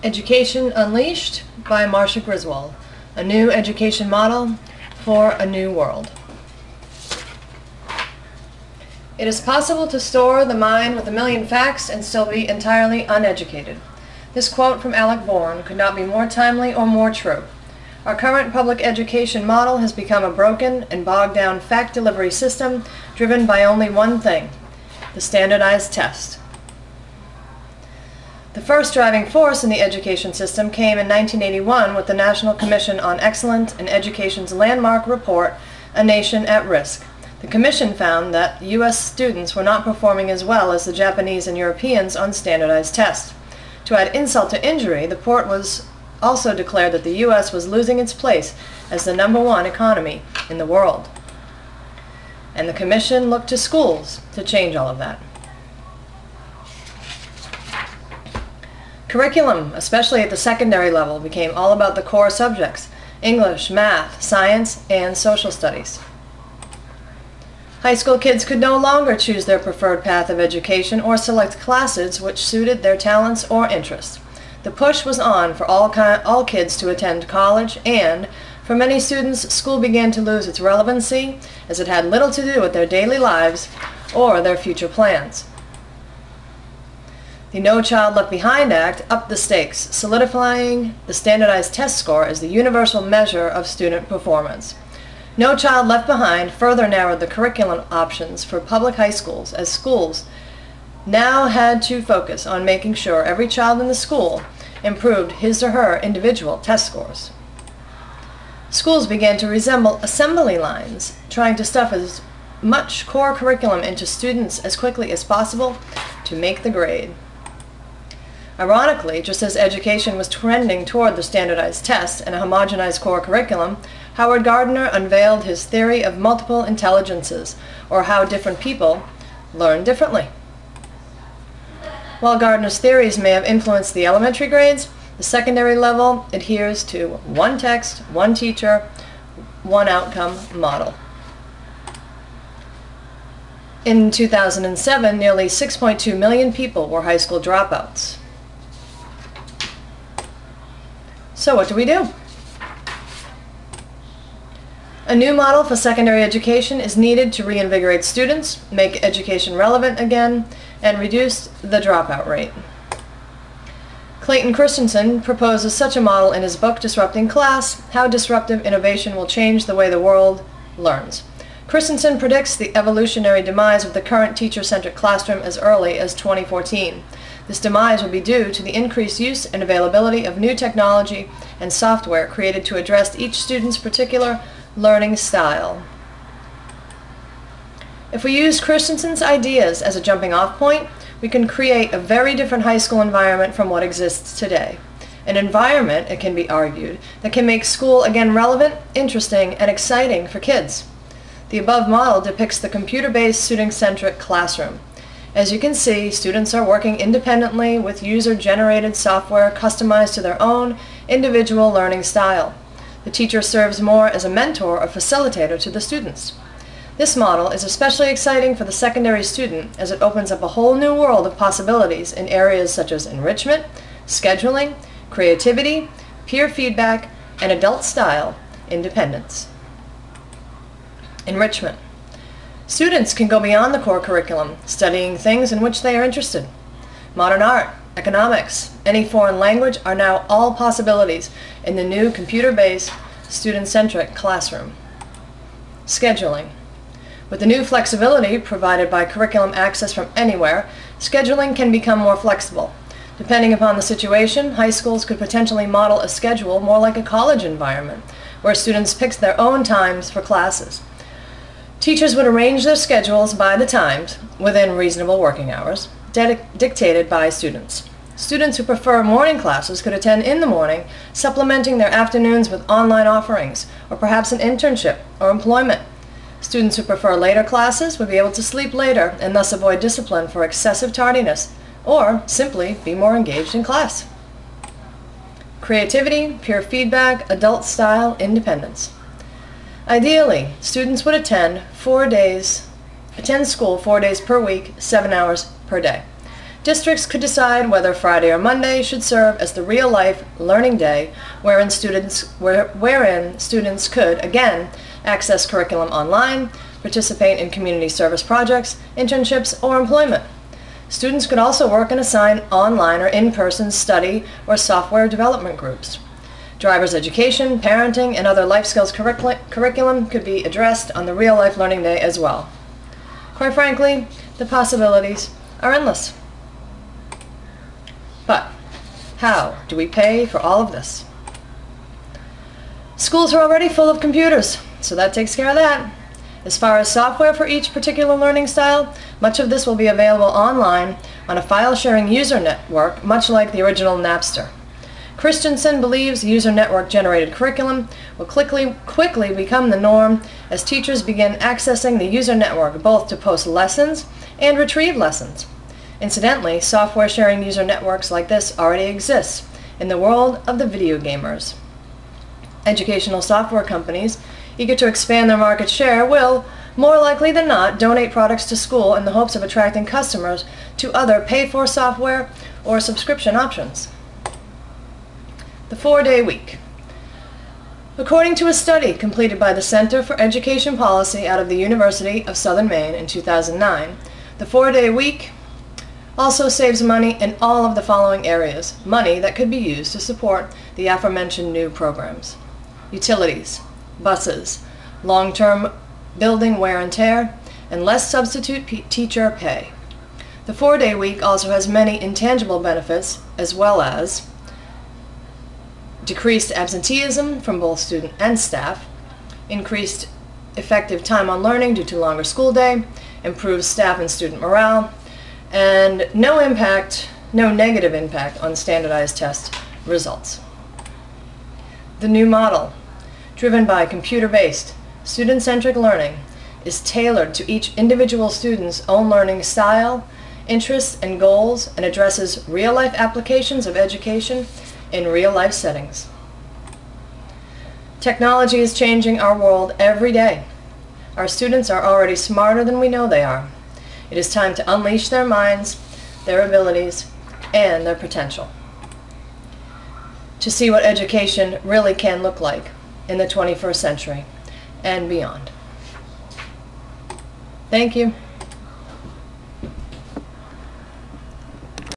Education Unleashed by Marcia Griswold, a new education model for a new world. It is possible to store the mind with 1,000,000 facts and still be entirely uneducated. This quote from Alec Bourne could not be more timely or more true. Our current public education model has become a broken and bogged down fact delivery system driven by only one thing: the standardized test. The first driving force in the education system came in 1981 with the National Commission on Excellence in Education's landmark report, A Nation at Risk. The Commission found that U.S. students were not performing as well as the Japanese and Europeans on standardized tests. To add insult to injury, the report was also declared that the U.S. was losing its place as the #1 economy in the world. And the Commission looked to schools to change all of that. Curriculum, especially at the secondary level, became all about the core subjects: English, math, science, and social studies. High school kids could no longer choose their preferred path of education or select classes which suited their talents or interests. The push was on for all kids to attend college, and for many students, school began to lose its relevancy as it had little to do with their daily lives or their future plans. The No Child Left Behind Act upped the stakes, solidifying the standardized test score as the universal measure of student performance. No Child Left Behind further narrowed the curriculum options for public high schools, as schools now had to focus on making sure every child in the school improved his or her individual test scores. Schools began to resemble assembly lines, trying to stuff as much core curriculum into students as quickly as possible to make the grade. Ironically, just as education was trending toward the standardized test and a homogenized core curriculum, Howard Gardner unveiled his theory of multiple intelligences, or how different people learn differently. While Gardner's theories may have influenced the elementary grades, the secondary level adheres to one text, one teacher, one outcome model. In 2007, nearly 6.2 million people were high school dropouts. So what do we do? A new model for secondary education is needed to reinvigorate students, make education relevant again, and reduce the dropout rate. Clayton Christensen proposes such a model in his book Disrupting Class: How Disruptive Innovation Will Change the Way the World Learns. Christensen predicts the evolutionary demise of the current teacher-centric classroom as early as 2014. This demise will be due to the increased use and availability of new technology and software created to address each student's particular learning style. If we use Christensen's ideas as a jumping-off point, we can create a very different high school environment from what exists today. An environment, it can be argued, that can make school again relevant, interesting, and exciting for kids. The above model depicts the computer-based, student-centric classroom. As you can see, students are working independently with user-generated software customized to their own individual learning style. The teacher serves more as a mentor or facilitator to the students. This model is especially exciting for the secondary student as it opens up a whole new world of possibilities in areas such as enrichment, scheduling, creativity, peer feedback, and adult-style independence. Enrichment. Students can go beyond the core curriculum, studying things in which they are interested. Modern art, economics, any foreign language are now all possibilities in the new computer-based, student-centric classroom. Scheduling. With the new flexibility provided by curriculum access from anywhere, scheduling can become more flexible. Depending upon the situation, high schools could potentially model a schedule more like a college environment, where students pick their own times for classes. Teachers would arrange their schedules by the times, within reasonable working hours, dictated by students. Students who prefer morning classes could attend in the morning, supplementing their afternoons with online offerings, or perhaps an internship or employment. Students who prefer later classes would be able to sleep later and thus avoid discipline for excessive tardiness, or simply be more engaged in class. Creativity, peer feedback, adult-style independence. Ideally, students would attend school 4 days per week, 7 hours per day. Districts could decide whether Friday or Monday should serve as the real-life learning day wherein students could, again, access curriculum online, participate in community service projects, internships, or employment. Students could also work and assign online or in-person study or software development groups. Driver's education, parenting, and other life skills curriculum could be addressed on the real-life learning day as well. Quite frankly, the possibilities are endless. But how do we pay for all of this? Schools are already full of computers, so that takes care of that. As far as software for each particular learning style, much of this will be available online on a file-sharing user network, much like the original Napster. Christensen believes user network-generated curriculum will quickly become the norm as teachers begin accessing the user network both to post lessons and retrieve lessons. Incidentally, software-sharing user networks like this already exist in the world of the video gamers. Educational software companies eager to expand their market share will, more likely than not, donate products to school in the hopes of attracting customers to other pay-for software or subscription options. The 4-day week. According to a study completed by the Center for Education Policy out of the University of Southern Maine in 2009, the 4-day week also saves money in all of the following areas, money that could be used to support the aforementioned new programs: utilities, buses, long-term building wear and tear, and less substitute teacher pay. The 4-day week also has many intangible benefits, as well as decreased absenteeism from both student and staff, increased effective time on learning due to longer school day, improved staff and student morale, and no negative impact on standardized test results. The new model, driven by computer-based, student-centric learning, is tailored to each individual student's own learning style, interests, and goals, and addresses real-life applications of education in real-life settings. Technology is changing our world every day. Our students are already smarter than we know they are. It is time to unleash their minds, their abilities, and their potential. To see what education really can look like in the 21st century and beyond. Thank you.